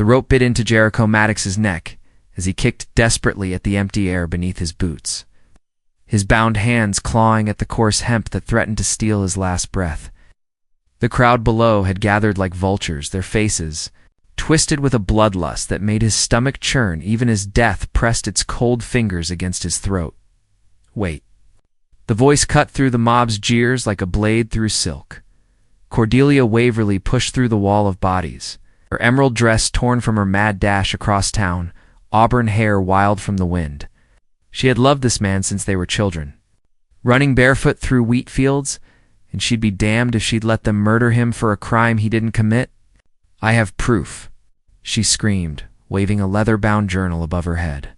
The rope bit into Jericho Maddox's neck as he kicked desperately at the empty air beneath his boots, his bound hands clawing at the coarse hemp that threatened to steal his last breath. The crowd below had gathered like vultures, their faces twisted with a bloodlust that made his stomach churn even as death pressed its cold fingers against his throat. Wait. The voice cut through the mob's jeers like a blade through silk. Cordelia Waverly pushed through the wall of bodies, her emerald dress torn from her mad dash across town, auburn hair wild from the wind. She had loved this man since they were children, running barefoot through wheat fields, and she'd be damned if she'd let them murder him for a crime he didn't commit. "I have proof," she screamed, waving a leather-bound journal above her head.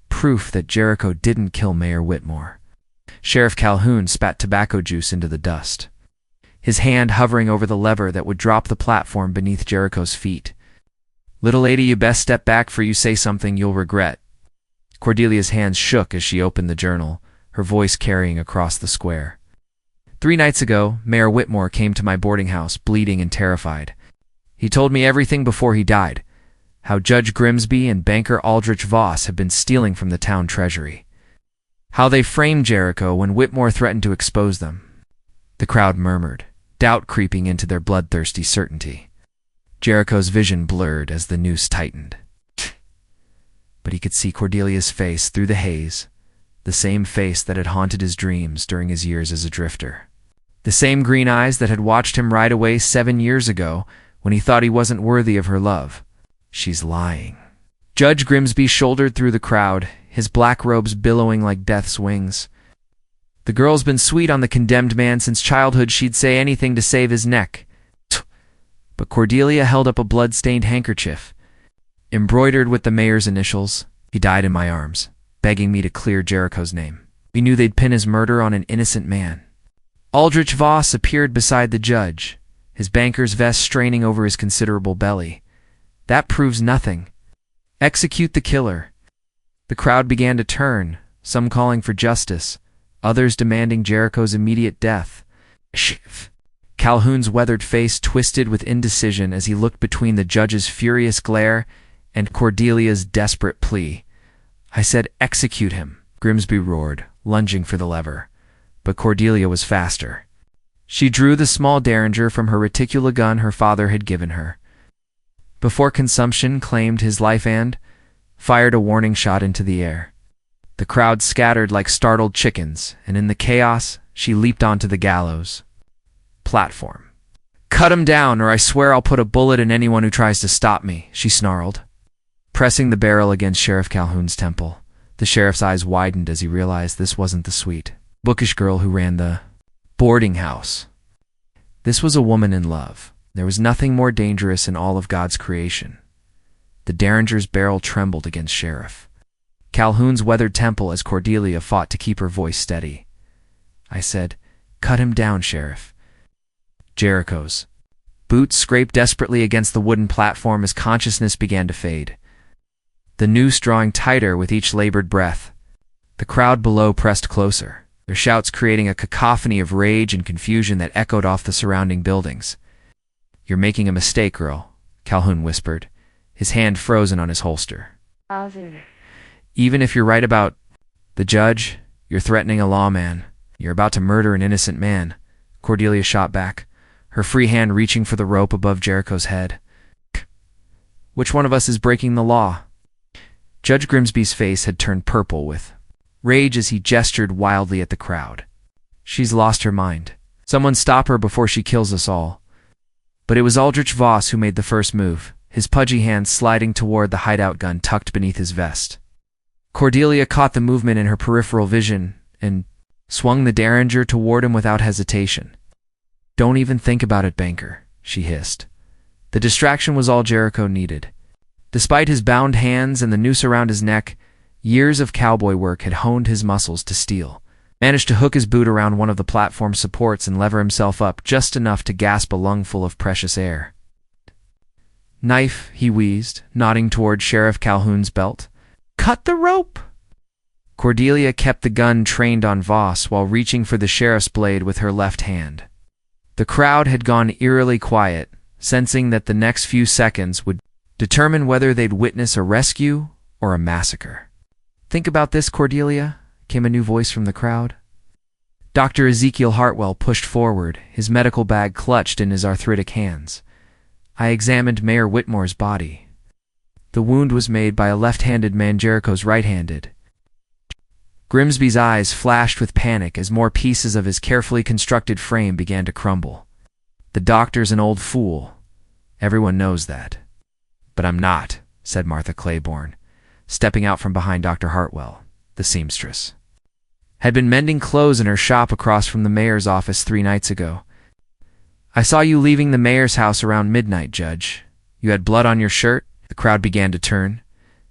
"Proof that Jericho didn't kill Mayor Whitmore." Sheriff Calhoun spat tobacco juice into the dust, his hand hovering over the lever that would drop the platform beneath Jericho's feet. "Little lady, you best step back, for you say something you'll regret." Cordelia's hands shook as she opened the journal, her voice carrying across the square. "3 nights ago, Mayor Whitmore came to my boarding house, bleeding and terrified. He told me everything before he died, how Judge Grimsby and banker Aldrich Voss have been stealing from the town treasury, how they framed Jericho when Whitmore threatened to expose them." The crowd murmured, doubt creeping into their bloodthirsty certainty. Jericho's vision blurred as the noose tightened, but he could see Cordelia's face through the haze, the same face that had haunted his dreams during his years as a drifter, the same green eyes that had watched him ride away 7 years ago when he thought he wasn't worthy of her love. "She's lying." Judge Grimsby shouldered through the crowd, his black robes billowing like death's wings. "The girl's been sweet on the condemned man since childhood. She'd say anything to save his neck." But Cordelia held up a blood-stained handkerchief, embroidered with the mayor's initials. "He died in my arms, begging me to clear Jericho's name. We knew they'd pin his murder on an innocent man." Aldrich Voss appeared beside the judge, his banker's vest straining over his considerable belly. "That proves nothing. Execute the killer." The crowd began to turn, some calling for justice, others demanding Jericho's immediate death. Calhoun's weathered face twisted with indecision as he looked between the judge's furious glare and Cordelia's desperate plea. "I said execute him," Grimsby roared, lunging for the lever. But Cordelia was faster. She drew the small derringer from her reticula gun her father had given her. Before consumption claimed his life and fired a warning shot into the air. The crowd scattered like startled chickens, and in the chaos, she leaped onto the gallows platform. "Cut him down, or I swear I'll put a bullet in anyone who tries to stop me," she snarled, pressing the barrel against Sheriff Calhoun's temple. The sheriff's eyes widened as he realized this wasn't the sweet, bookish girl who ran the boarding house. This was a woman in love. There was nothing more dangerous in all of God's creation. The derringer's barrel trembled against Sheriff Calhoun's weathered temple as Cordelia fought to keep her voice steady. "I said, cut him down, Sheriff." Jericho's boots scraped desperately against the wooden platform as consciousness began to fade, the noose drawing tighter with each labored breath. The crowd below pressed closer, their shouts creating a cacophony of rage and confusion that echoed off the surrounding buildings. "You're making a mistake, girl," Calhoun whispered, his hand frozen on his holster. "Even if you're right about the judge, you're threatening a lawman. You're about to murder an innocent man." Cordelia shot back, her free hand reaching for the rope above Jericho's head. "Which one of us is breaking the law?" Judge Grimsby's face had turned purple with rage as he gestured wildly at the crowd. "She's lost her mind. Someone stop her before she kills us all." But it was Aldrich Voss who made the first move, his pudgy hand sliding toward the hideout gun tucked beneath his vest. Cordelia caught the movement in her peripheral vision and swung the derringer toward him without hesitation. "Don't even think about it, banker," she hissed. The distraction was all Jericho needed. Despite his bound hands and the noose around his neck, years of cowboy work had honed his muscles to steel. Managed to hook his boot around one of the platform supports and lever himself up just enough to gasp a lungful of precious air. "Knife," he wheezed, nodding toward Sheriff Calhoun's belt. "Cut the rope!" Cordelia kept the gun trained on Voss while reaching for the sheriff's blade with her left hand. The crowd had gone eerily quiet, sensing that the next few seconds would determine whether they'd witness a rescue or a massacre. "Think about this, Cordelia," came a new voice from the crowd. Dr. Ezekiel Hartwell pushed forward, his medical bag clutched in his arthritic hands. "I examined Mayor Whitmore's body. The wound was made by a left-handed man. Jericho's right-handed." Grimsby's eyes flashed with panic as more pieces of his carefully constructed frame began to crumble. "The doctor's an old fool. Everyone knows that." "But I'm not," said Martha Claiborne, stepping out from behind Dr. Hartwell. The seamstress had been mending clothes in her shop across from the mayor's office 3 nights ago. "I saw you leaving the mayor's house around midnight, Judge. You had blood on your shirt?" The crowd began to turn,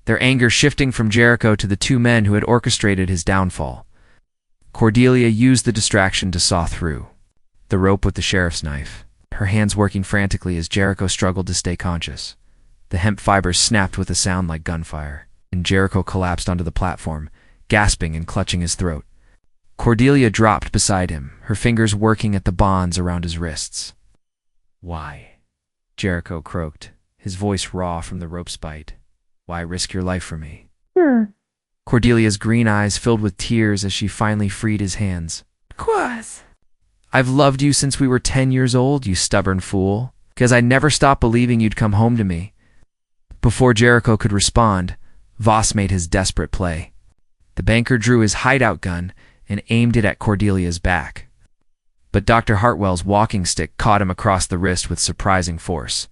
their anger shifting from Jericho to the 2 men who had orchestrated his downfall. Cordelia used the distraction to saw through the rope with the sheriff's knife, her hands working frantically as Jericho struggled to stay conscious. The hemp fibers snapped with a sound like gunfire, and Jericho collapsed onto the platform, gasping and clutching his throat. Cordelia dropped beside him, her fingers working at the bonds around his wrists. "Why?" Jericho croaked, his voice raw from the rope's bite. "Why risk your life for me?" Sure. Cordelia's green eyes filled with tears as she finally freed his hands. "'Cause "I've loved you since we were 10 years old, you stubborn fool, because I never stopped believing you'd come home to me." Before Jericho could respond, Voss made his desperate play. The banker drew his hideout gun and aimed it at Cordelia's back. But Dr. Hartwell's walking stick caught him across the wrist with surprising force.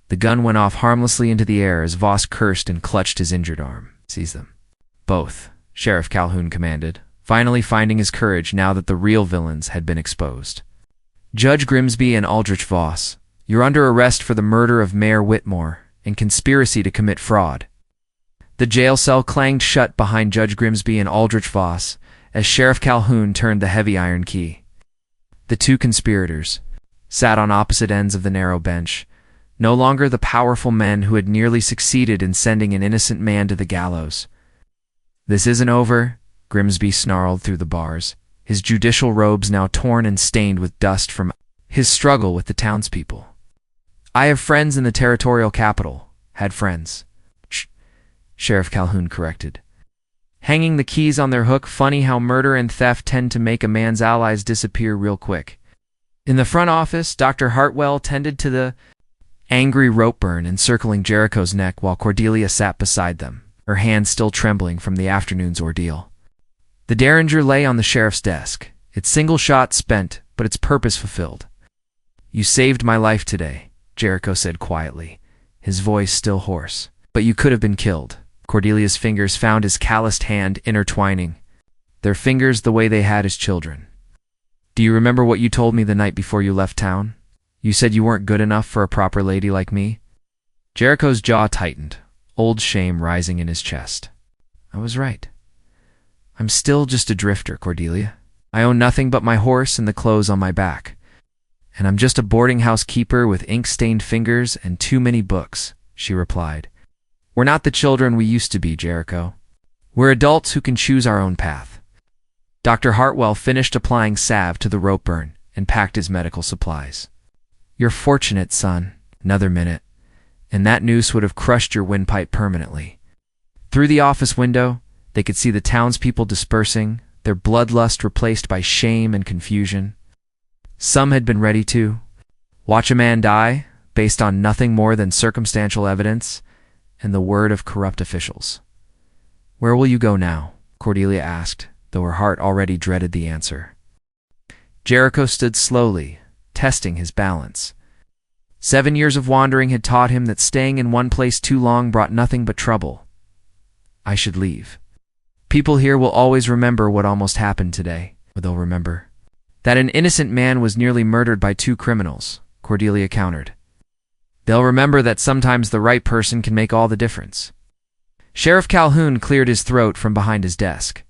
The gun went off harmlessly into the air as Voss cursed and clutched his injured arm. "Seize them. Both," Sheriff Calhoun commanded, finally finding his courage now that the real villains had been exposed. "Judge Grimsby and Aldrich Voss, you're under arrest for the murder of Mayor Whitmore and conspiracy to commit fraud." The jail cell clanged shut behind Judge Grimsby and Aldrich Voss as Sheriff Calhoun turned the heavy iron key. The 2 conspirators sat on opposite ends of the narrow bench, no longer the powerful men who had nearly succeeded in sending an innocent man to the gallows. "This isn't over," Grimsby snarled through the bars, his judicial robes now torn and stained with dust from his struggle with the townspeople. "I have friends in the territorial capital. Had friends." Sheriff Calhoun corrected, hanging the keys on their hook. "Funny how murder and theft tend to make a man's allies disappear real quick." In the front office, Dr. Hartwell tended to the angry rope burn encircling Jericho's neck while Cordelia sat beside them, her hands still trembling from the afternoon's ordeal. The Derringer lay on the sheriff's desk, its single shot spent, but its purpose fulfilled. "You saved my life today," Jericho said quietly, his voice still hoarse. "But you could have been killed." Cordelia's fingers found his calloused hand intertwining, their fingers the way they had as children. "Do you remember what you told me the night before you left town? You said you weren't good enough for a proper lady like me." Jericho's jaw tightened, old shame rising in his chest. "I was right. I'm still just a drifter, Cordelia. I own nothing but my horse and the clothes on my back. And I'm just a boarding house keeper with ink-stained fingers and too many books," she replied. "We're not the children we used to be, Jericho. We're adults who can choose our own path." Dr. Hartwell finished applying salve to the rope burn and packed his medical supplies. "You're fortunate, son. Another minute, and that noose would have crushed your windpipe permanently." Through the office window, they could see the townspeople dispersing, their bloodlust replaced by shame and confusion. Some had been ready to watch a man die based on nothing more than circumstantial evidence and the word of corrupt officials. "Where will you go now?" Cordelia asked, though her heart already dreaded the answer. Jericho stood slowly, testing his balance. 7 years of wandering had taught him that staying in one place too long brought nothing but trouble. "I should leave. People here will always remember what almost happened today, or they'll remember that an innocent man was nearly murdered by 2 criminals," Cordelia countered. "They'll remember that sometimes the right person can make all the difference." Sheriff Calhoun cleared his throat from behind his desk.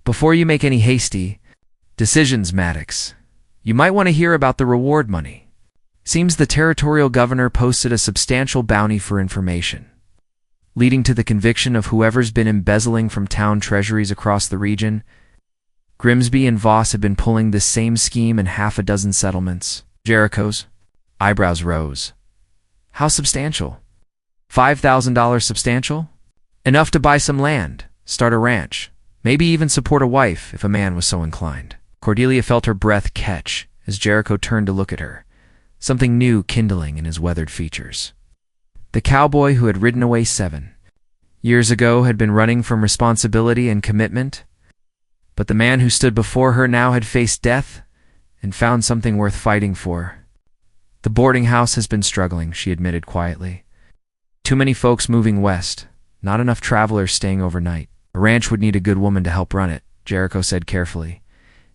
"Before you make any hasty decisions, Maddox, you might want to hear about the reward money. Seems the territorial governor posted a substantial bounty for information, leading to the conviction of whoever's been embezzling from town treasuries across the region. Grimsby and Voss have been pulling this same scheme in 6 settlements." Jericho's eyebrows rose. "How substantial?" $5,000 substantial? Enough to buy some land, start a ranch, maybe even support a wife if a man was so inclined. Cordelia felt her breath catch as Jericho turned to look at her, something new kindling in his weathered features. The cowboy who had ridden away 7 years ago had been running from responsibility and commitment, but the man who stood before her now had faced death and found something worth fighting for. The boarding house has been struggling, she admitted quietly. Too many folks moving west, not enough travelers staying overnight. A ranch would need a good woman to help run it, Jericho said carefully,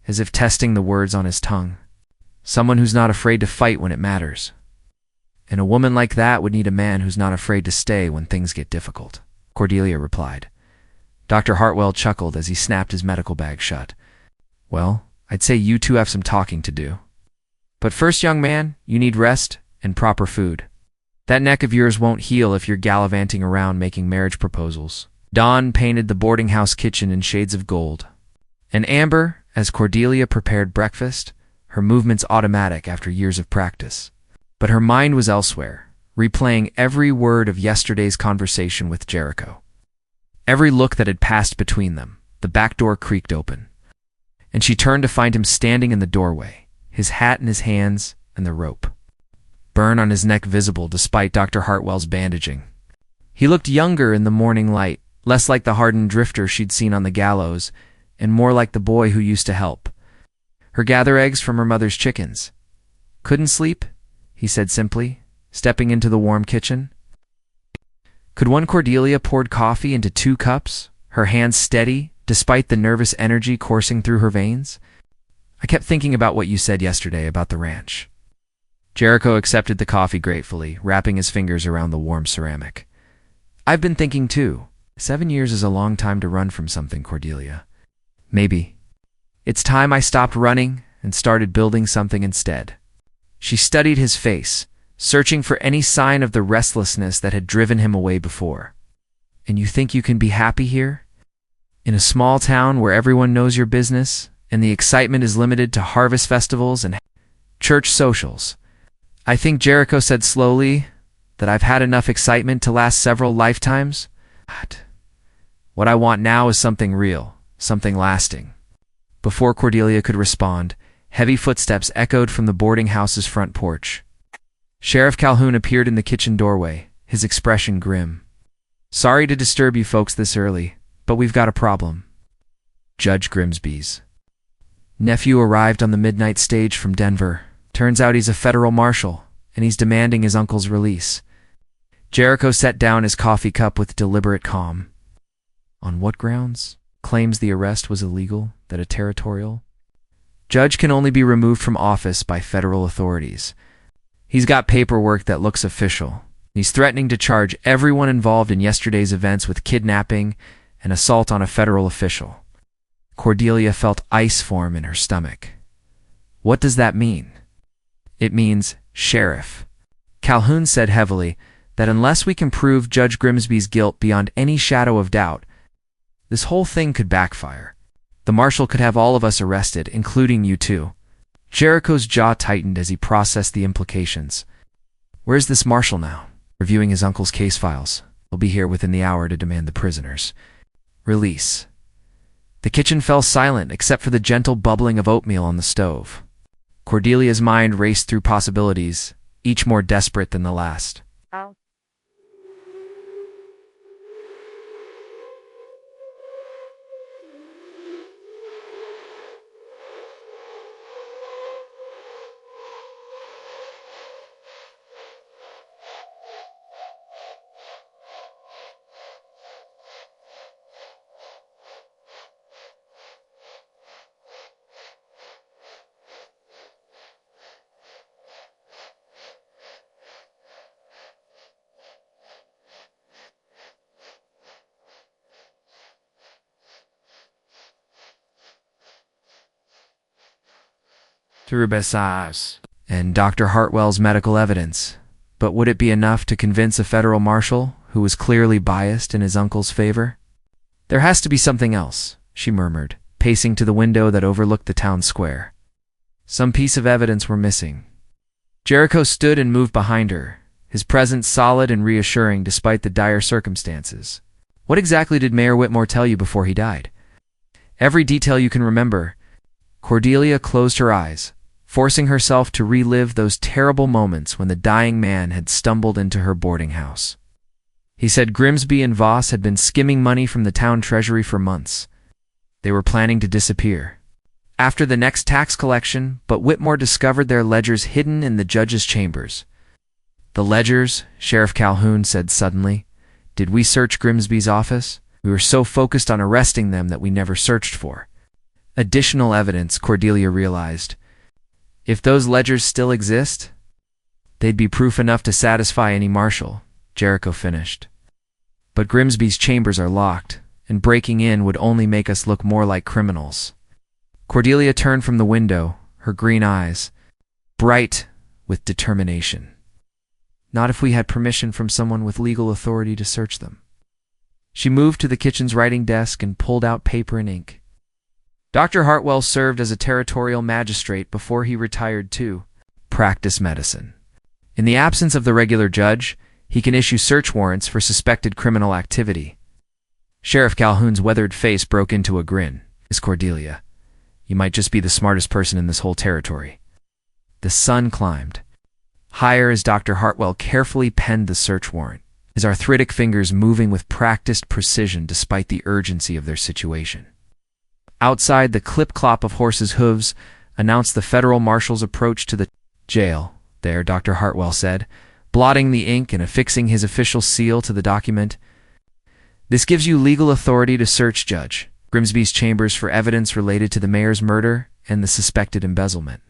as if testing the words on his tongue. Someone who's not afraid to fight when it matters. And a woman like that would need a man who's not afraid to stay when things get difficult, Cordelia replied. Dr. Hartwell chuckled as he snapped his medical bag shut. Well, I'd say you two have some talking to do. But first, young man, you need rest and proper food. That neck of yours won't heal if you're gallivanting around making marriage proposals. Dawn painted the boarding house kitchen in shades of gold. And amber, as Cordelia prepared breakfast, her movements automatic after years of practice. But her mind was elsewhere, replaying every word of yesterday's conversation with Jericho. Every look that had passed between them. The back door creaked open, and she turned to find him standing in the doorway, his hat in his hands and the rope. Burn on his neck visible despite Dr. Hartwell's bandaging. He looked younger in the morning light, less like the hardened drifter she'd seen on the gallows, and more like the boy who used to help her gather eggs from her mother's chickens. Couldn't sleep? He said simply, stepping into the warm kitchen. Could one Cordelia poured coffee into 2 cups, her hands steady, despite the nervous energy coursing through her veins? I kept thinking about what you said yesterday about the ranch. Jericho accepted the coffee gratefully, wrapping his fingers around the warm ceramic. I've been thinking too. 7 years is a long time to run from something, Cordelia. Maybe. It's time I stopped running and started building something instead. She studied his face, searching for any sign of the restlessness that had driven him away before. And you think you can be happy here? In a small town where everyone knows your business, and the excitement is limited to harvest festivals and church socials. I think Jericho said slowly that I've had enough excitement to last several lifetimes. What I want now is something real, something lasting. Before Cordelia could respond, heavy footsteps echoed from the boarding house's front porch. Sheriff Calhoun appeared in the kitchen doorway, his expression grim. Sorry to disturb you folks this early, but we've got a problem. Judge Grimsby's nephew arrived on the midnight stage from Denver. Turns out he's a federal marshal, and he's demanding his uncle's release. Jericho set down his coffee cup with deliberate calm. On what grounds? Claims the arrest was illegal, that a territorial judge can only be removed from office by federal authorities. He's got paperwork that looks official. He's threatening to charge everyone involved in yesterday's events with kidnapping and assault on a federal official. Cordelia felt ice form in her stomach. What does that mean? It means sheriff. Calhoun said heavily that unless we can prove Judge Grimsby's guilt beyond any shadow of doubt, this whole thing could backfire. The marshal could have all of us arrested, including you two. Jericho's jaw tightened as he processed the implications. Where's this marshal now? Reviewing his uncle's case files. He'll be here within the hour to demand the prisoner's release. The kitchen fell silent except for the gentle bubbling of oatmeal on the stove. Cordelia's mind raced through possibilities, each more desperate than the last. And Dr. Hartwell's medical evidence. But would it be enough to convince a federal marshal who was clearly biased in his uncle's favor? There has to be something else, she murmured, pacing to the window that overlooked the town square. Some piece of evidence were missing. Jericho stood and moved behind her, his presence solid and reassuring despite the dire circumstances. "What exactly did Mayor Whitmore tell you before he died?" "Every detail you can remember." Cordelia closed her eyes, forcing herself to relive those terrible moments when the dying man had stumbled into her boarding house. He said Grimsby and Voss had been skimming money from the town treasury for months. They were planning to disappear after the next tax collection, but Whitmore discovered their ledgers hidden in the judge's chambers. "The ledgers," Sheriff Calhoun said suddenly. "Did we search Grimsby's office? We were so focused on arresting them that we never searched for additional evidence," Cordelia realized. "If those ledgers still exist, they'd be proof enough to satisfy any marshal," Jericho finished. "But Grimsby's chambers are locked, and breaking in would only make us look more like criminals." Cordelia turned from the window, her green eyes bright with determination. "Not if we had permission from someone with legal authority to search them." She moved to the kitchen's writing desk and pulled out paper and ink. Dr. Hartwell served as a territorial magistrate before he retired to practice medicine. In the absence of the regular judge, he can issue search warrants for suspected criminal activity. Sheriff Calhoun's weathered face broke into a grin. "Miss Cordelia, you might just be the smartest person in this whole territory." The sun climbed higher as Dr. Hartwell carefully penned the search warrant, his arthritic fingers moving with practiced precision despite the urgency of their situation. Outside, the clip-clop of horses' hooves announced the federal marshal's approach to the jail. "There," Dr. Hartwell said, blotting the ink and affixing his official seal to the document. "This gives you legal authority to search Judge Grimsby's chambers for evidence related to the mayor's murder and the suspected embezzlement."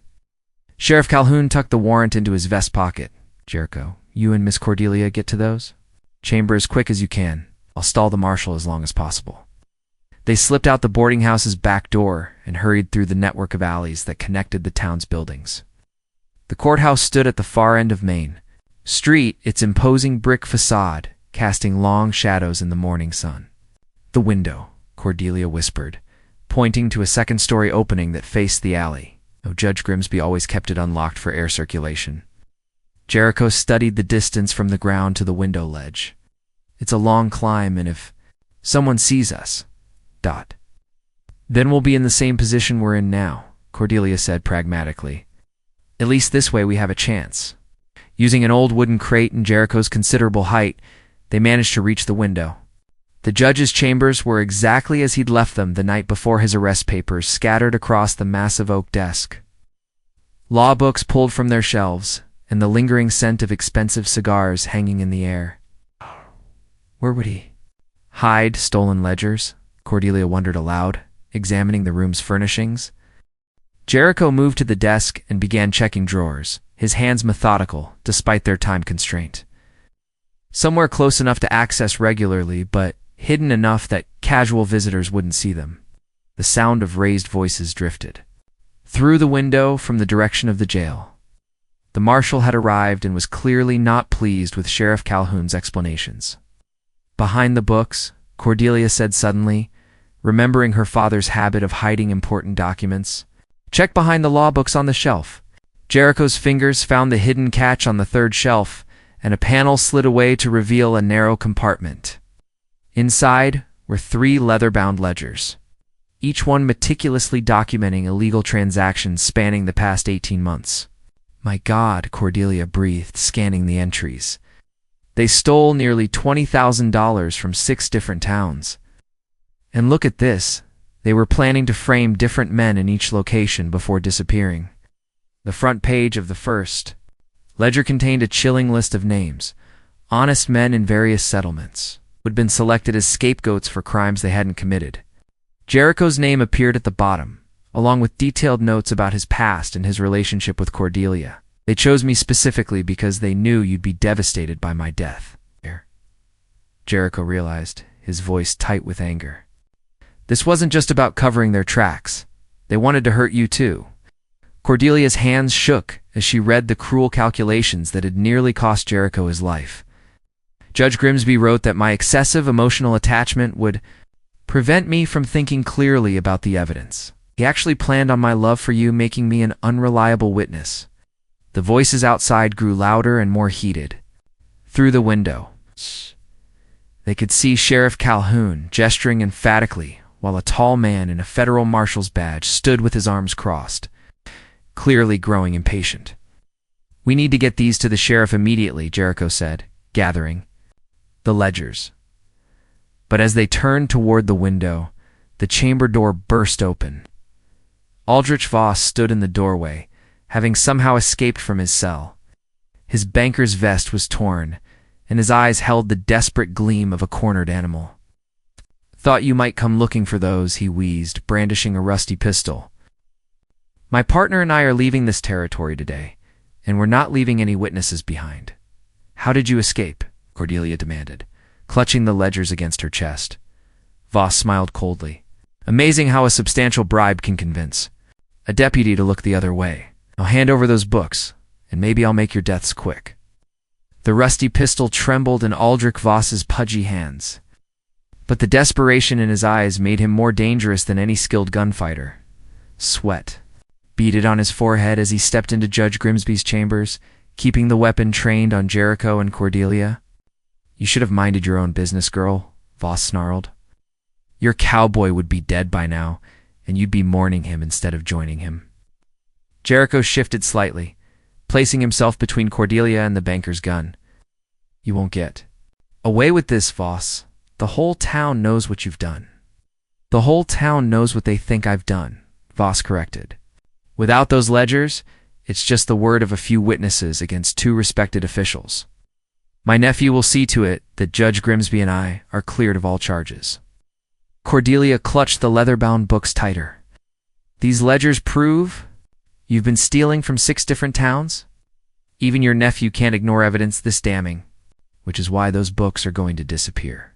Sheriff Calhoun tucked the warrant into his vest pocket. "Jericho, you and Miss Cordelia get to those chamber as quick as you can. I'll stall the marshal as long as possible." They slipped out the boarding house's back door and hurried through the network of alleys that connected the town's buildings. The courthouse stood at the far end of Main Street, its imposing brick facade casting long shadows in the morning sun. "The window," Cordelia whispered, pointing to a second-story opening that faced the alley. Oh, Judge Grimsby always kept it unlocked for air circulation. Jericho studied the distance from the ground to the window ledge. "It's a long climb, and if someone sees us, then we'll be in the same position we're in now," Cordelia said pragmatically. "At least this way we have a chance." Using an old wooden crate and Jericho's considerable height, they managed to reach the window. The judge's chambers were exactly as he'd left them the night before, his arrest papers scattered across the massive oak desk, law books pulled from their shelves, and the lingering scent of expensive cigars hanging in the air. Where would he hide stolen ledgers? Cordelia wondered aloud, examining the room's furnishings. Jericho moved to the desk and began checking drawers, his hands methodical despite their time constraint. Somewhere close enough to access regularly, but hidden enough that casual visitors wouldn't see them. The sound of raised voices drifted through the window from the direction of the jail. The marshal had arrived and was clearly not pleased with Sheriff Calhoun's explanations. "Behind the books," Cordelia said suddenly, remembering her father's habit of hiding important documents. "Check behind the law books on the shelf." Jericho's fingers found the hidden catch on the third shelf, and a panel slid away to reveal a narrow compartment. Inside were 3 leather-bound ledgers, each one meticulously documenting illegal transactions spanning the past 18 months. "My God," Cordelia breathed, scanning the entries. They stole nearly $20,000 from 6 different towns. And look at this, they were planning to frame different men in each location before disappearing. The front page of the first ledger contained a chilling list of names, honest men in various settlements, who had been selected as scapegoats for crimes they hadn't committed. Jericho's name appeared at the bottom, along with detailed notes about his past and his relationship with Cordelia. "They chose me specifically because they knew you'd be devastated by my death." Jericho realized, his voice tight with anger. This wasn't just about covering their tracks. They wanted to hurt you too. Cordelia's hands shook as she read the cruel calculations that had nearly cost Jericho his life. "Judge Grimsby wrote that my excessive emotional attachment would prevent me from thinking clearly about the evidence. He actually planned on my love for you making me an unreliable witness." The voices outside grew louder and more heated. Through the window, they could see Sheriff Calhoun gesturing emphatically while a tall man in a federal marshal's badge stood with his arms crossed, clearly growing impatient. "We need to get these to the sheriff immediately," Jericho said, gathering the ledgers. But as they turned toward the window, the chamber door burst open. Aldrich Voss stood in the doorway, having somehow escaped from his cell. His banker's vest was torn, and his eyes held the desperate gleam of a cornered animal. "Thought you might come looking for those," he wheezed, brandishing a rusty pistol. "My partner and I are leaving this territory today, and we're not leaving any witnesses behind." "How did you escape?" Cordelia demanded, clutching the ledgers against her chest. Voss smiled coldly. "Amazing how a substantial bribe can convince a deputy to look the other way. Now hand over those books, and maybe I'll make your deaths quick." The rusty pistol trembled in Aldrich Voss's pudgy hands, but the desperation in his eyes made him more dangerous than any skilled gunfighter. Sweat beaded on his forehead as he stepped into Judge Grimsby's chambers, keeping the weapon trained on Jericho and Cordelia. "You should have minded your own business, girl," Voss snarled. "Your cowboy would be dead by now, and you'd be mourning him instead of joining him." Jericho shifted slightly, placing himself between Cordelia and the banker's gun. "You won't get away with this, Voss. The whole town knows what you've done." "The whole town knows what they think I've done," Voss corrected. "Without those ledgers, it's just the word of a few witnesses against two respected officials. My nephew will see to it that Judge Grimsby and I are cleared of all charges." Cordelia clutched the leather-bound books tighter. "These ledgers prove you've been stealing from 6 different towns? Even your nephew can't ignore evidence this damning, which is why those books are going to disappear."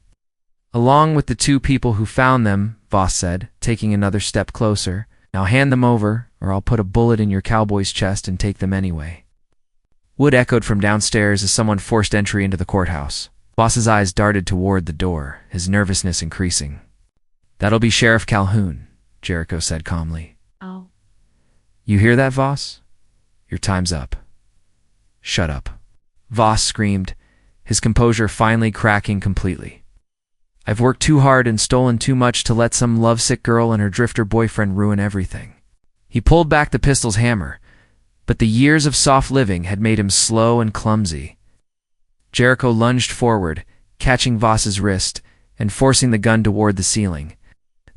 "Along with the 2 people who found them," Voss said, taking another step closer. "Now hand them over, or I'll put a bullet in your cowboy's chest and take them anyway." Wood echoed from downstairs as someone forced entry into the courthouse. Voss's eyes darted toward the door, his nervousness increasing. "That'll be Sheriff Calhoun," Jericho said calmly. "Oh." "You hear that, Voss? Your time's up." "Shut up," Voss screamed, his composure finally cracking completely. "I've worked too hard and stolen too much to let some lovesick girl and her drifter boyfriend ruin everything." He pulled back the pistol's hammer, but the years of soft living had made him slow and clumsy. Jericho lunged forward, catching Voss's wrist and forcing the gun toward the ceiling.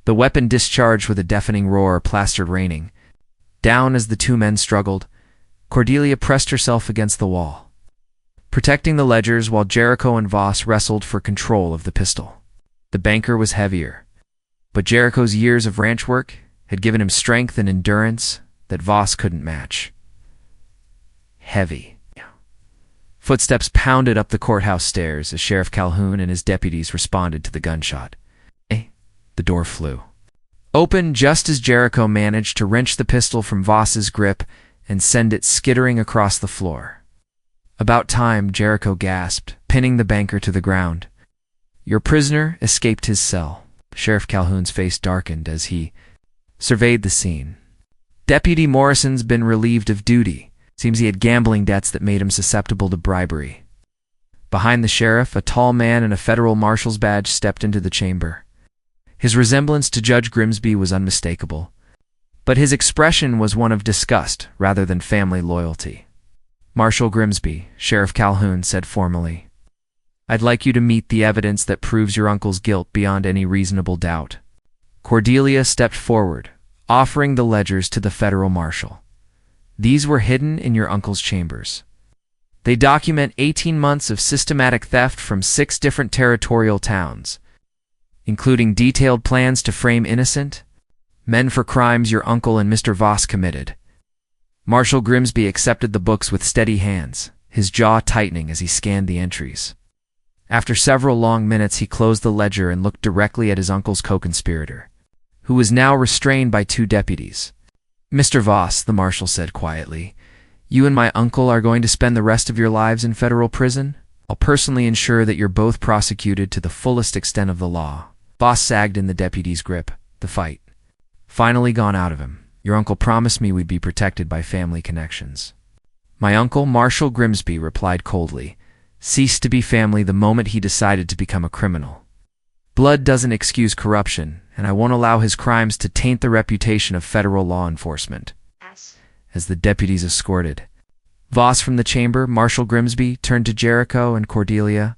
The weapon discharged with a deafening roar, plastered raining. Down as the 2 men struggled, Cordelia pressed herself against the wall, protecting the ledgers while Jericho and Voss wrestled for control of the pistol. The banker was heavier, but Jericho's years of ranch work had given him strength and endurance that Voss couldn't match. Heavy. Footsteps pounded up the courthouse stairs as Sheriff Calhoun and his deputies responded to the gunshot. The door flew open just as Jericho managed to wrench the pistol from Voss's grip and send it skittering across the floor. "About time," Jericho gasped, pinning the banker to the ground. "Your prisoner escaped his cell." Sheriff Calhoun's face darkened as he surveyed the scene. "Deputy Morrison's been relieved of duty. Seems he had gambling debts that made him susceptible to bribery." Behind the sheriff, a tall man in a federal marshal's badge stepped into the chamber. His resemblance to Judge Grimsby was unmistakable, but his expression was one of disgust rather than family loyalty. "Marshal Grimsby," Sheriff Calhoun said formally, "I'd like you to meet the evidence that proves your uncle's guilt beyond any reasonable doubt." Cordelia stepped forward, offering the ledgers to the federal marshal. "These were hidden in your uncle's chambers. They document 18 months of systematic theft from 6 different territorial towns, including detailed plans to frame innocent men for crimes your uncle and Mr. Voss committed." Marshal Grimsby accepted the books with steady hands, his jaw tightening as he scanned the entries. After several long minutes, he closed the ledger and looked directly at his uncle's co-conspirator, who was now restrained by 2 deputies. "Mr. Voss," the marshal said quietly, "you and my uncle are going to spend the rest of your lives in federal prison. I'll personally ensure that you're both prosecuted to the fullest extent of the law." Voss sagged in the deputy's grip. The fight finally gone out of him. "Your uncle promised me we'd be protected by family connections." "My uncle, Marshal Grimsby," replied coldly, ceased to be family the moment he decided to become a criminal. Blood doesn't excuse corruption, and I won't allow his crimes to taint the reputation of federal law enforcement. As the deputies escorted Voss from the chamber, Marshal Grimsby turned to Jericho and Cordelia.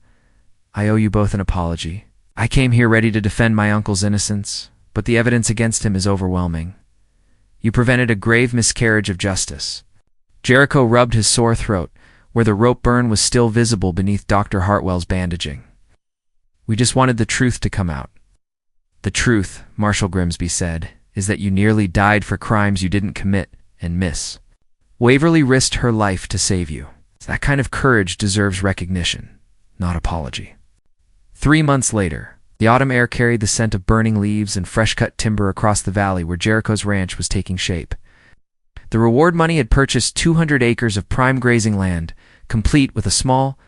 I owe you both an apology. I came here ready to defend my uncle's innocence, but the evidence against him is overwhelming. You prevented a grave miscarriage of justice. Jericho rubbed his sore throat, where the rope burn was still visible beneath Dr. Hartwell's bandaging. We just wanted the truth to come out. The truth, Marshal Grimsby said, is that you nearly died for crimes you didn't commit, and Miss Waverly risked her life to save you. That kind of courage deserves recognition, not apology. 3 months later, the autumn air carried the scent of burning leaves and fresh-cut timber across the valley where Jericho's ranch was taking shape. The reward money had purchased 200 acres of prime grazing land, complete with a small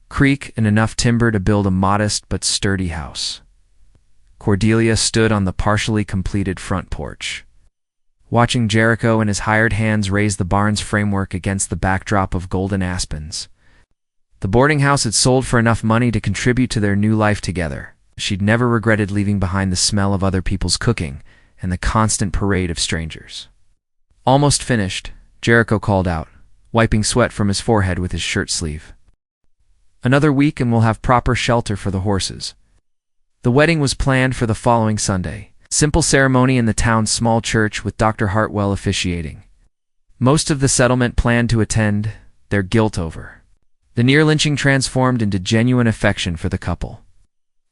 creek and enough timber to build a modest but sturdy house. Cordelia stood on the partially completed front porch, watching Jericho and his hired hands raise the barn's framework against the backdrop of golden aspens. The boarding house had sold for enough money to contribute to their new life together. She'd never regretted leaving behind the smell of other people's cooking and the constant parade of strangers. Almost finished, Jericho called out, wiping sweat from his forehead with his shirt sleeve. Another week and we'll have proper shelter for the horses. The wedding was planned for the following Sunday. Simple ceremony in the town's small church with Dr. Hartwell officiating. Most of the settlement planned to attend, their guilt over the near lynching transformed into genuine affection for the couple,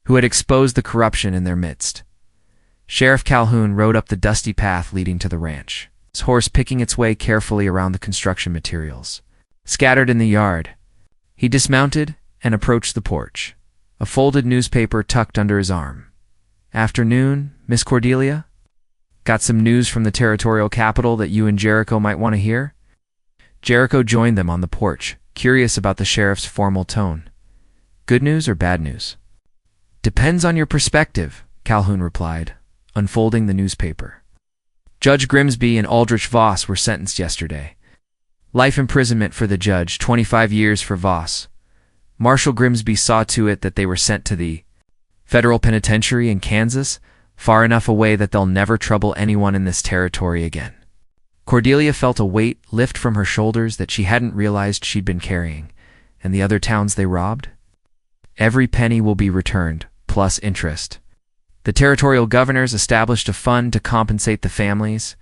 who had exposed the corruption in their midst. Sheriff Calhoun rode up the dusty path leading to the ranch, his horse picking its way carefully around the construction materials scattered in the yard. He dismounted and approached the porch, a folded newspaper tucked under his arm. Afternoon, Miss Cordelia? Got some news from the territorial capital that you and Jericho might want to hear? Jericho joined them on the porch, curious about the sheriff's formal tone. Good news or bad news? Depends on your perspective, Calhoun replied, unfolding the newspaper. Judge Grimsby and Aldrich Voss were sentenced yesterday. Life imprisonment for the judge, 25 years for Voss. Marshal Grimsby saw to it that they were sent to the federal penitentiary in Kansas, far enough away that they'll never trouble anyone in this territory again. Cordelia felt a weight lift from her shoulders that she hadn't realized she'd been carrying. And the other towns they robbed? Every penny will be returned, plus interest. The territorial governors established a fund to compensate the families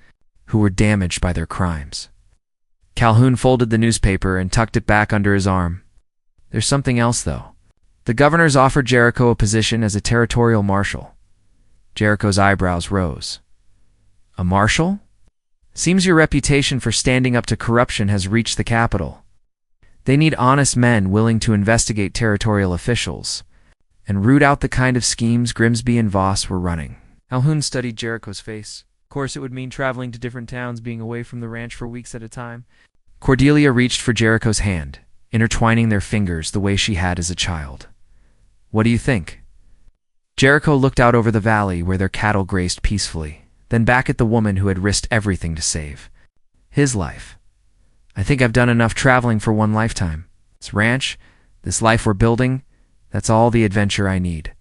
who were damaged by their crimes. Calhoun folded the newspaper and tucked it back under his arm. There's something else, though. The governors offered Jericho a position as a territorial marshal. Jericho's eyebrows rose. A marshal? Seems your reputation for standing up to corruption has reached the capital. They need honest men willing to investigate territorial officials and root out the kind of schemes Grimsby and Voss were running. Calhoun studied Jericho's face. Of course, it would mean traveling to different towns, being away from the ranch for weeks at a time. Cordelia reached for Jericho's hand, intertwining their fingers the way she had as a child. What do you think? Jericho looked out over the valley where their cattle grazed peacefully, then back at the woman who had risked everything to save his life. I think I've done enough traveling for one lifetime. This ranch, this life we're building, that's all the adventure I need.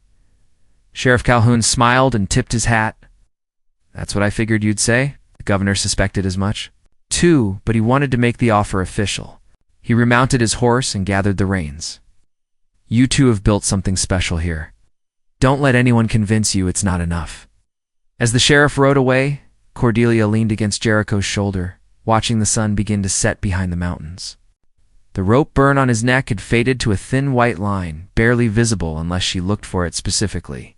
Sheriff Calhoun smiled and tipped his hat. That's what I figured you'd say. The governor suspected as much. Too, but he wanted to make the offer official. He remounted his horse and gathered the reins. You two have built something special here. Don't let anyone convince you it's not enough. As the sheriff rode away, Cordelia leaned against Jericho's shoulder, watching the sun begin to set behind the mountains. The rope burn on his neck had faded to a thin white line, barely visible unless she looked for it specifically.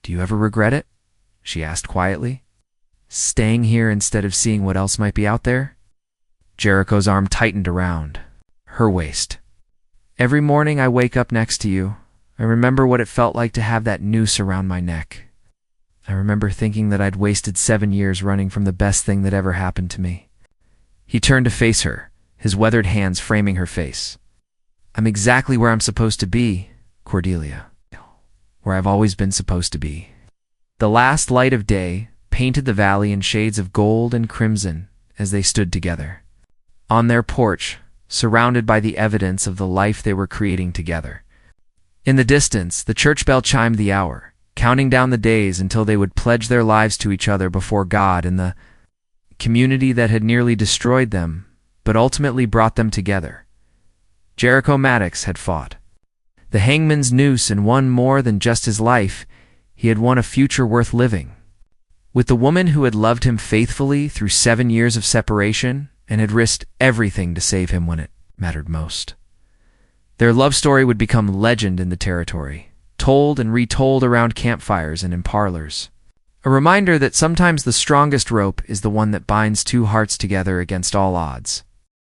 Do you ever regret it? She asked quietly. Staying here instead of seeing what else might be out there? Jericho's arm tightened around her waist. Every morning I wake up next to you, I remember what it felt like to have that noose around my neck. I remember thinking that I'd wasted 7 years running from the best thing that ever happened to me. He turned to face her, his weathered hands framing her face. I'm exactly where I'm supposed to be, Cordelia. Where I've always been supposed to be. The last light of day painted the valley in shades of gold and crimson as they stood together. On their porch, surrounded by the evidence of the life they were creating together. In the distance, the church bell chimed the hour, counting down the days until they would pledge their lives to each other before God and the community that had nearly destroyed them, but ultimately brought them together. Jericho Maddox had fought the Hangman's noose and won more than just his life. He had won a future worth living, with the woman who had loved him faithfully through 7 years of separation and had risked everything to save him when it mattered most. Their love story would become legend in the territory, told and retold around campfires and in parlors. A reminder that sometimes the strongest rope is the one that binds two hearts together against all odds.